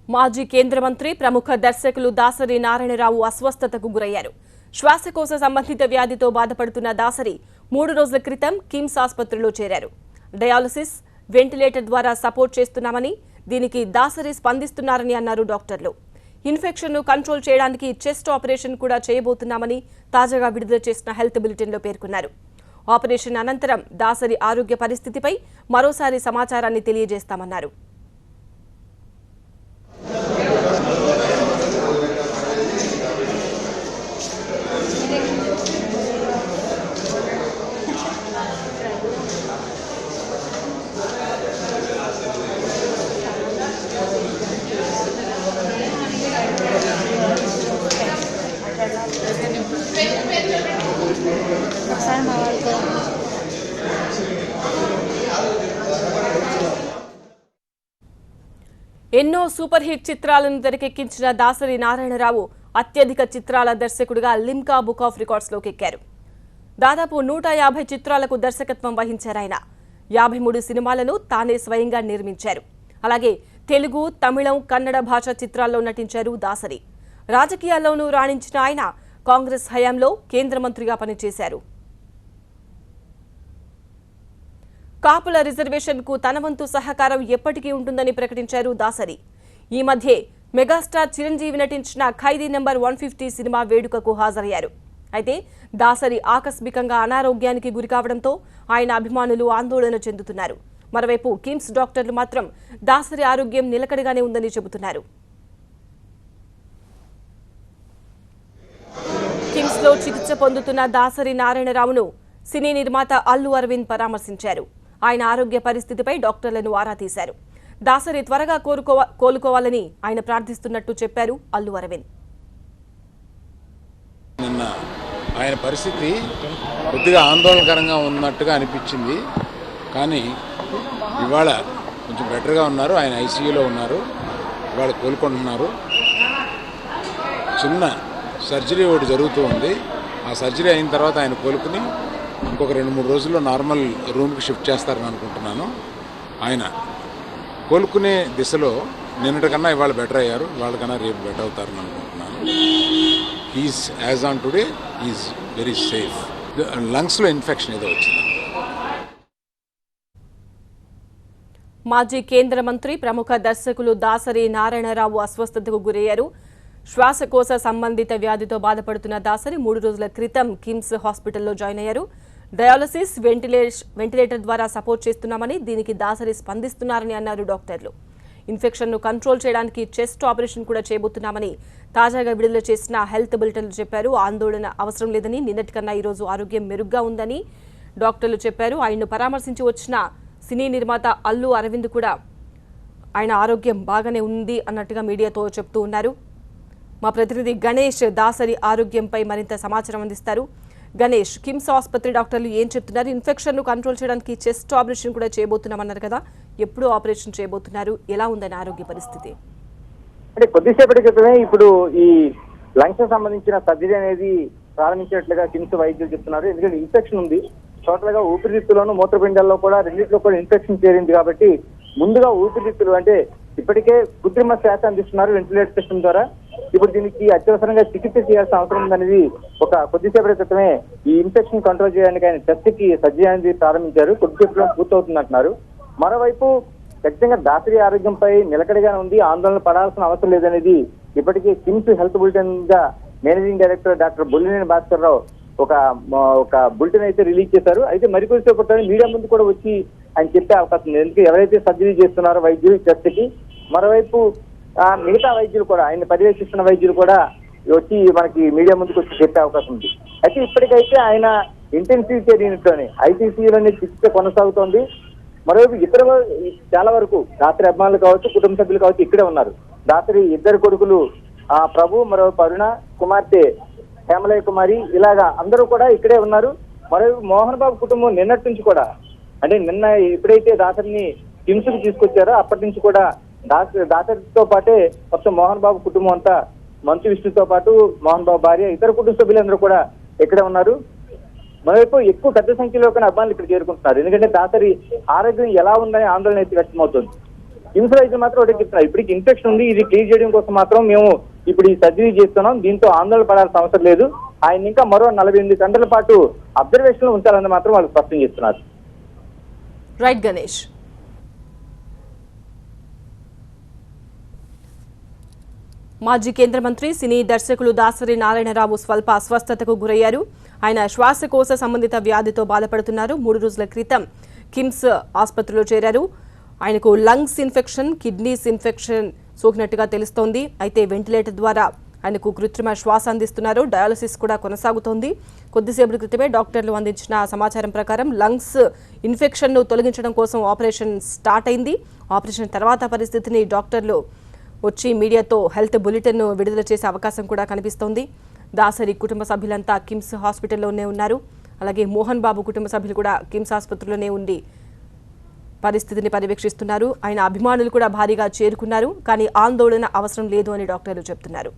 మాజీ కేంద్ర మంత్రి ప్రముఖ దర్శకులు దాసరి నారాయణరావు అస్వస్థతకు గురయ్యారు. శ్వాసకోశ సంబంధిత వ్యాధితో బాధపడుతున్న దాసరి 3 రోజుల క్రితం కిమ్స్ ఆసుపత్రిలో చేరారు. డయాలసిస్, వెంటిలేటర్ ద్వారా సపోర్ట్ చేస్తున్నామని, దీనికి దాసరి స్పందిస్తున్నారని అన్నారు డాక్టర్లు. ఇన్ఫెక్షన్ను కంట్రోల్ చేయడానికి చెస్ట్ ఆపరేషన్ కూడా చేయబోతున్నామని తాజాగా విడుదల చేసిన హెల్త్ బులెటిన్లో పేర్కొన్నారు. ఆపరేషన్ అనంతరం దాసరి ఆరోగ్య పరిస్థితిపై మరోసారి సమాచారాన్ని తెలియజేస్తామన్నారు. ఎన్నో సూపర్ హిట్ చిత్రాలను తెరకెక్కించిన దాసరి నారాయణరావు అత్యధిక చిత్రాల దర్శకుడిగా లిమ్కా బుక్ ఆఫ్ రికార్డ్స్లోకి ఎక్కారు. దాదాపు 150 చిత్రాలకు దర్శకత్వం వహించారాయన. 53 సినిమాలను తానే స్వయంగా నిర్మించారు. అలాగే తెలుగు, తమిళం, కన్నడ భాష చిత్రాల్లో నటించారు దాసరి. రాజకీయాల్లోనూ రాణించిన ఆయన కాంగ్రెస్ హయాంలో కేంద్ర మంత్రిగా పనిచేశారు. కాపుల రిజర్వేషన్కు తన వంతు సహకారం ఎప్పటికీ ఉంటుందని ప్రకటించారు దాసరి. ఈ మధ్యే మెగాస్టార్ చిరంజీవి నటించిన ఖైదీ నెంబర్ 150 సినిమా వేడుకకు హాజరయ్యారు. అయితే దాసరి ఆకస్మికంగా అనారోగ్యానికి గురికావడంతో ఆయన అభిమానులు ఆందోళన చెందుతున్నారు. మరోవైపు కిమ్స్ డాక్టర్లు మాత్రం దాసరి ఆరోగ్యం నిలకడగానే ఉందని చెబుతున్నారు. కిమ్స్ లో చికిత్స పొందుతున్న దాసరి నారాయణరావును సినీ నిర్మాత అల్లు అరవింద్ పరామర్శించారు. ఆయన ఆరోగ్య పరిస్థితిపై డాక్టర్లను ఆరా తీశారు. దాసరి త్వరగా కోలుకోవాలని ఆయన ప్రార్థిస్తున్నట్టు చెప్పారు అల్లు అరవింద్. నిన్న ఆయన పరిస్థితి కొద్దిగా ఆందోళనకరంగా ఉన్నట్టుగా అనిపించింది. కానీ ఇవాళ కొంచెం బెటర్గా ఉన్నారు. ఆయన ఐసీయూలో ఉన్నారు. ఇవాళ కోలుకుంటున్నారు. చిన్న సర్జరీ ఒకటి జరుగుతూ ఉంది. ఆ సర్జరీ అయిన తర్వాత ఆయన కోలుకుని ఇంకొక 2-3 రోజుల్లో నార్మల్ రూమ్కి షిఫ్ట్ చేస్తారని అనుకుంటున్నాను. ఆయన కోలుకునే దిశలో నిన్నటికన్నా ఇవాళ బెటర్ అయ్యారు. వాళ్ళకన్నా రేపు బెటర్ అవుతారని అనుకుంటున్నాను. He's as on today is very safe. లంగ్స్లో ఇన్ఫెక్షన్ ఏదో వచ్చింది. మాజీ కేంద్ర మంత్రి ప్రముఖ దర్శకులు దాసరి నారాయణరావు అస్వస్థతకు గురయ్యారు. శ్వాసకోశ సంబంధిత వ్యాధితో బాధపడుతున్న దాసరి 3 రోజుల క్రితం కిమ్స్ హాస్పిటల్లో జాయిన్ అయ్యారు. డయాలసిస్, వెంటిలేటర్ ద్వారా సపోర్ట్ చేస్తున్నామని, దీనికి దాసరి స్పందిస్తున్నారని అన్నారు డాక్టర్లు. ఇన్ఫెక్షన్ను కంట్రోల్ చేయడానికి చెస్ట్ ఆపరేషన్ కూడా చేయబోతున్నామని తాజాగా విడుదల చేసిన హెల్త్ బులెటిన్లు చెప్పారు. ఆందోళన అవసరం లేదని, నిన్నటికన్నా ఈరోజు ఆరోగ్యం మెరుగ్గా ఉందని డాక్టర్లు చెప్పారు. ఆయన్ను పరామర్శించి వచ్చిన సినీ నిర్మాత అల్లు అరవింద్ కూడా ఆయన ఆరోగ్యం బాగానే ఉంది అన్నట్టుగా మీడియాతో చెప్తూ ఉన్నారు. మా ప్రతినిధి గణేష్ దాసరి ఆరోగ్యంపై మరింత సమాచారం అందిస్తారు. గణేష్, కిమ్స్ ఆసుపత్రి డాక్టర్లు ఏం చెప్తున్నారు? ఇన్ఫెక్షన్ను కంట్రోల్ చేయడానికి చెస్ట్ ఆపరేషన్ కూడా చేయబోతున్నామన్నారు కదా, ఎప్పుడు ఆపరేషన్ చేయబోతున్నారు? ఎలా ఉందని ఆరోగ్య పరిస్థితి? అంటే కొద్దిసేపటి క్రితమే ఇప్పుడు ఈ లంగ్స్ సంబంధించిన సర్జరీ అనేది ప్రారంభించినట్లుగా కిమ్స్ వైద్యులు చెప్తున్నారు. ఎందుకంటే ఇన్ఫెక్షన్ ఉంది. టోటల్ గా ఊపిరితిత్తులోను మూత్రపిండాల్లో కూడా రెండింటిలో కూడా ఇన్ఫెక్షన్ చేరింది. కాబట్టి ముందుగా ఊపిరితిత్తులు అంటే ఇప్పటికే కృత్రిమ శ్వాస అందిస్తున్నారు వెంటిలేటర్ సిస్టమ్ ద్వారా. ఇప్పుడు దీనికి అత్యవసరంగా చికిత్స చేయాల్సిన అవసరం ఉందనేది ఒక కొద్దిసేపటి క్రితమే ఈ ఇన్ఫెక్షన్ కంట్రోల్ చేయడానికి ఆయన టెస్ట్ కి సర్జరీ అనేది ప్రారంభించారు. కొద్దిసేపట్లో పూర్తవుతుందంటున్నారు. మరోవైపు ఖచ్చితంగా దాసరి ఆరోగ్యంపై నిలకడగానే ఉంది. ఆందోళన పడాల్సిన అవసరం లేదనేది ఇప్పటికే కిమ్స్ హెల్త్ బులెటిన్ గా managing director doctor Bollineni Bhaskar Rao ఒక బులెటిన్ అయితే రిలీజ్ చేశారు. అయితే మరికొద్దిసేపటి మీడియా ముందు కూడా వచ్చి ఆయన చెప్పే అవకాశం ఉంది. ఎందుకంటే ఎవరైతే సర్జరీ చేస్తున్నారో వైద్యులు టెస్ట్ కి, మరోవైపు మిగతా వైద్యులు కూడా, ఆయన పర్యవేక్షిస్తున్న వైద్యులు కూడా వచ్చి మనకి మీడియా ముందుకు వచ్చి చెప్పే అవకాశం ఉంది. అయితే ఇప్పటికైతే ఆయన ఇంటెన్సివ్ కేర్ యూనిట్ లోనే ఐసీయూలోనే చికిత్స కొనసాగుతోంది. మరోవైపు ఇతర చాలా వరకు దాసరి అభిమానులు కావచ్చు, కుటుంబ సభ్యులు కావచ్చు ఇక్కడే ఉన్నారు. దాసరి 2 కొడుకులు ప్రభు, మరోవైపు అరుణ, కుమార్తె హేమలయ్య కుమారి, ఇలాగా అందరూ కూడా ఇక్కడే ఉన్నారు. మరోవైపు మోహన్ బాబు కుటుంబం నిన్నటి నుంచి కూడా, అంటే నిన్న ఎప్పుడైతే దాసరిని కిమ్స్ కు తీసుకొచ్చారో అప్పటి నుంచి కూడా దాసరితో పాటే మొత్తం మోహన్ బాబు కుటుంబం అంతా, మంచు విష్ణుతో పాటు మోహన్ బాబు భార్య, ఇతర కుటుంబ సభ్యులందరూ కూడా ఇక్కడే ఉన్నారు. మరోవైపు ఎక్కువ పెద్ద సంఖ్యలో అభిమానులు ఇక్కడ చేరుకుంటున్నారు. ఎందుకంటే దాసరి ఆరోగ్యం ఎలా ఉందని ఆందోళన అయితే వ్యక్తమవుతుంది. కిమ్స్ వైద్యులు మాత్రం ఒకటే చెప్తున్నారు, ఇప్పటికి ఇన్ఫెక్షన్ ఉంది, ఇది క్లియర్ చేయడం కోసం మాత్రం మేము ఇప్పుడు ఈ సర్జరీ చేస్తున్నాం, దీంతో ఆందోళన పడాల్సిన అవసరం లేదు, ఆయన ఇంకా మరో 48 గంటల పాటు అబ్జర్వేషన్ లో ఉంచాలని మాత్రం వాళ్ళు స్పష్టం చేస్తున్నారు. రైట్ గణేష్. మాజీ కేంద్ర మంత్రి సినీ దర్శకులు దాసరి నారాయణరావు స్వల్ప అస్వస్థతకు గురయ్యారు. ఆయన శ్వాసకోశ సంబంధిత వ్యాధితో బాధపడుతున్నారు. 3 రోజుల క్రితం కిమ్స్ ఆసుపత్రిలో చేరారు. ఆయనకు లంగ్స్ ఇన్ఫెక్షన్, కిడ్నీస్ ఇన్ఫెక్షన్ సోకినట్టుగా తెలుస్తోంది. అయితే వెంటిలేటర్ ద్వారా ఆయనకు కృత్రిమ శ్వాస అందిస్తున్నారు. డయాలసిస్ కూడా కొనసాగుతోంది. కొద్దిసేపటి క్రితమే డాక్టర్లు అందించిన సమాచారం ప్రకారం లంగ్స్ ఇన్ఫెక్షన్ను తొలగించడం కోసం ఆపరేషన్ స్టార్ట్ అయింది. ఆపరేషన్ తర్వాత పరిస్థితిని డాక్టర్లు వచ్చి మీడియాతో హెల్త్ బులెటిన్ విడుదల చేసే అవకాశం కూడా కనిపిస్తోంది. దాసరి కుటుంబ సభ్యులంతా కిమ్స్ హాస్పిటల్లోనే ఉన్నారు. అలాగే మోహన్ బాబు కుటుంబ సభ్యులు కూడా కిమ్స్ ఆసుపత్రిలోనే ఉండి పరిస్థితిని పర్యవేక్షిస్తున్నారు. ఆయన అభిమానులు కూడా భారీగా చేరుకున్నారు. కానీ ఆందోళన అవసరం లేదు అని డాక్టర్లు చెబుతున్నారు.